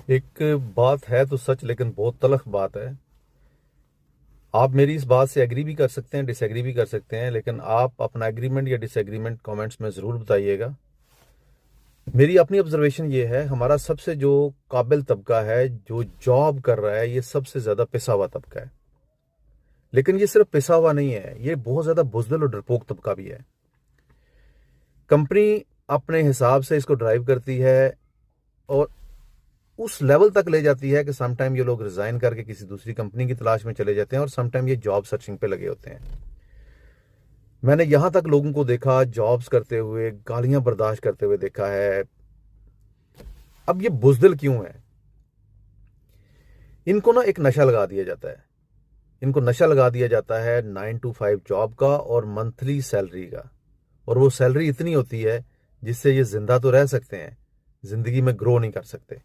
एक बात है तो सच, लेकिन बहुत तलख बात है। आप मेरी इस बात से एग्री भी कर सकते हैं, डिसएग्री भी कर सकते हैं, लेकिन आप अपना एग्रीमेंट या डिसएग्रीमेंट कमेंट्स में ज़रूर बताइएगा। मेरी अपनी ऑब्जर्वेशन ये है, हमारा सबसे जो काबिल तबका है, जो जॉब कर रहा है, ये सबसे ज़्यादा पिसा हुआ तबका है। लेकिन ये सिर्फ पिसा हुआ नहीं है, ये बहुत ज़्यादा बुज़दिल और डरपोक तबका भी है। कंपनी अपने हिसाब से इसको ड्राइव करती है और उस लेवल तक ले जाती है कि समटाइम ये लोग रिजाइन करके किसी दूसरी कंपनी की तलाश में चले जाते हैं और समटाइम ये जॉब सर्चिंग पे लगे होते हैं। मैंने यहां तक लोगों को देखा जॉब्स करते हुए, गालियां बर्दाश्त करते हुए देखा है। अब ये बुजदिल क्यों है? इनको ना एक नशा लगा दिया जाता है। इनको नशा लगा दिया जाता है 9 to 5 जॉब का और मंथली सैलरी का। और वो सैलरी इतनी होती है जिससे ये जिंदा तो रह सकते हैं, जिंदगी में ग्रो नहीं कर सकते।